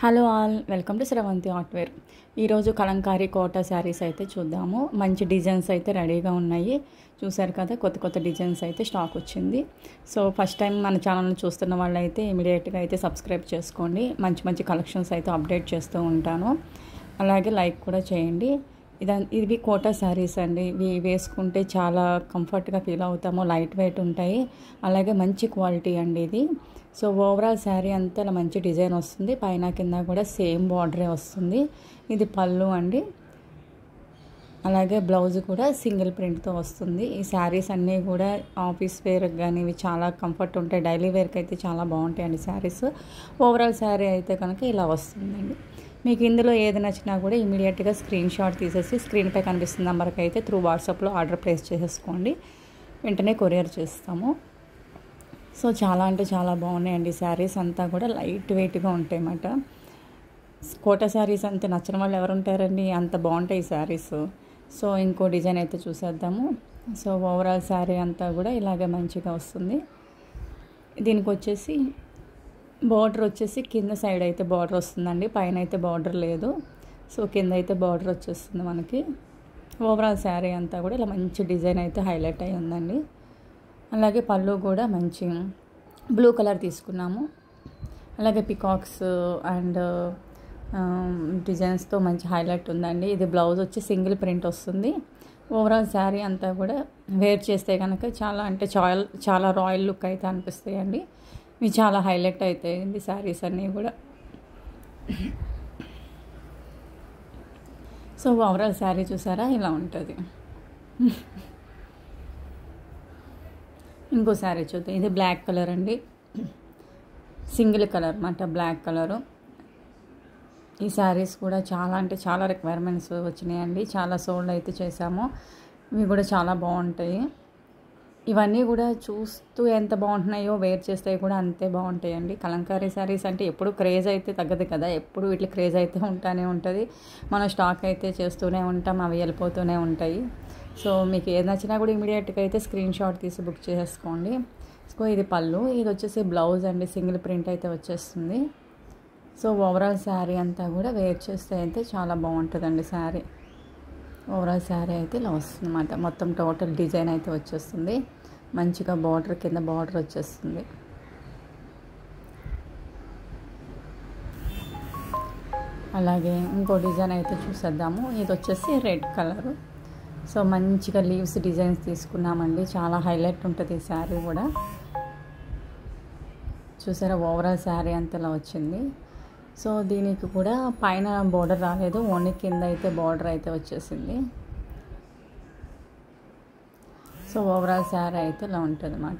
Hello all, welcome to Sravanthi artware. ఈరోజు Kalamkari quota saris అయితే చూద్దాము. మంచి డిజైన్స్ అయితే రెడీగా ఉన్నాయి. చూసారు కదా, కొత్త కొత్త డిజైన్స్ అయితే స్టాక్ వచ్చింది. సో ఫస్ట్ టైం మన ఛానల్ని చూస్తున్న వాళ్ళు అయితే ఇమీడియట్గా అయితే సబ్స్క్రైబ్ చేసుకోండి. మంచి మంచి కలెక్షన్స్ అయితే అప్డేట్ చేస్తూ ఉంటాను. అలాగే లైక్ కూడా చేయండి. ఇవి కోటా శారీస్ అండి. ఇవి వేసుకుంటే చాలా కంఫర్ట్గా ఫీల్ అవుతాము. లైట్ వెయిట్ ఉంటాయి, అలాగే మంచి క్వాలిటీ అండి ఇది. సో ఓవరాల్ శారీ అంతా ఇలా మంచి డిజైన్ వస్తుంది. పైన కింద కూడా సేమ్ బార్డరే వస్తుంది. ఇది పళ్ళు అండి. అలాగే బ్లౌజ్ కూడా సింగిల్ ప్రింట్తో వస్తుంది. ఈ శారీస్ అన్నీ కూడా ఆఫీస్ వేర్కి కానీ ఇవి చాలా కంఫర్ట్ ఉంటాయి. డైలీ వేర్కి అయితే చాలా బాగుంటాయండి శారీస్. ఓవరాల్ శారీ అయితే కనుక ఇలా వస్తుందండి. మీకు ఇందులో ఏది నచ్చినా కూడా ఇమీడియట్గా స్క్రీన్ షాట్ తీసేసి స్క్రీన్పై కనిపిస్తున్న నెంబర్కి అయితే త్రూ వాట్సాప్లో ఆర్డర్ ప్లేస్ చేసేసుకోండి. వెంటనే కొరియర్ చేస్తాము. సో చాలా అంటే చాలా బాగున్నాయండి. శారీస్ అంతా కూడా లైట్ వెయిట్గా ఉంటాయి అన్నమాట. కోటా శారీస్ అంతే నచ్చిన వాళ్ళు ఎవరు ఉంటారండి, అంత బాగుంటాయి శారీస్. సో ఇంకో డిజైన్ అయితే చూసేద్దాము. సో ఓవరాల్ శారీ అంతా కూడా ఇలాగే మంచిగా వస్తుంది. దీనికి వచ్చేసి బార్డర్ వచ్చేసి కింద సైడ్ అయితే బార్డర్ వస్తుందండి, పైన అయితే బార్డర్ లేదు. సో కింద అయితే బార్డర్ వచ్చేస్తుంది మనకి. ఓవరాల్ శారీ అంతా కూడా ఇలా మంచి డిజైన్ అయితే హైలైట్ అయి ఉందండి. అలాగే పళ్ళు కూడా మంచి బ్లూ కలర్ తీసుకున్నాము. అలాగే పికాక్స్ అండ్ డిజైన్స్తో మంచి హైలైట్ ఉందండి. ఇది బ్లౌజ్ వచ్చి సింగిల్ ప్రింట్ వస్తుంది. ఓవరాల్ శారీ అంతా కూడా వేర్ చేస్తే కనుక చాలా అంటే చాలా రాయల్ లుక్ అయితే అనిపిస్తాయండి. ఇవి చాలా హైలైట్ అవుతాయండి శారీస్ అన్నీ కూడా. సో ఓవరాల్ శారీ చూసారా ఇలా ఉంటుంది. ఇంకో శారీ చూద్దాం. ఇది బ్లాక్ కలర్ అండి, సింగిల్ కలర్ అన్నమాట, బ్లాక్ కలరు. ఈ శారీస్ కూడా చాలా అంటే చాలా రిక్వైర్మెంట్స్ వచ్చినాయండి. చాలా సోల్డ్ అయితే చేసాము. ఇవి కూడా చాలా బాగుంటాయి. ఇవన్నీ కూడా చూస్తూ ఎంత బాగుంటున్నాయో వేర్ చేస్తే కూడా అంతే బాగుంటాయండి. కలంకారీ శారీస్ అంటే ఎప్పుడు క్రేజ్ అయితే తగ్గదు కదా, ఎప్పుడు వీటి క్రేజ్ అయితే ఉంటానే ఉంటుంది. మనం స్టాక్ అయితే చేస్తూనే ఉంటాం, అవి వెళ్ళిపోతూనే ఉంటాయి. సో మీకు ఏది నచ్చినా కూడా ఇమీడియట్గా అయితే స్క్రీన్ షాట్ తీసి బుక్ చేసుకోండి. సో ఇది పళ్ళు, ఇది వచ్చేసి బ్లౌజ్ అండి, సింగిల్ ప్రింట్ అయితే వచ్చేస్తుంది. సో ఓవరాల్ శారీ అంతా కూడా వేర్ చేస్తే అయితే చాలా బాగుంటుందండి శారీ. ఓవరాల్ శారీ అయితే ఇలా వస్తుంది అన్నమాట. మొత్తం టోటల్ డిజైన్ అయితే వచ్చేస్తుంది. మంచిగా బార్డర్ కింద బార్డర్ వచ్చేస్తుంది. అలాగే ఇంకో డిజైన్ అయితే చూసేద్దాము. ఇది వచ్చేసి రెడ్ కలరు. సో మంచిగా లీవ్స్ డిజైన్స్ తీసుకున్నామండి. చాలా హైలైట్ ఉంటుంది ఈ శారీ కూడా. చూసారా, ఓవరాల్ శారీ అంతలా వచ్చింది. సో దీనికి కూడా పైన బార్డర్ రాలేదు, ఓన్లీ కింద అయితే బార్డర్ అయితే వచ్చేసింది. సో ఓవరాల్ శారీ అయితే ఇలా ఉంటుంది అన్నమాట.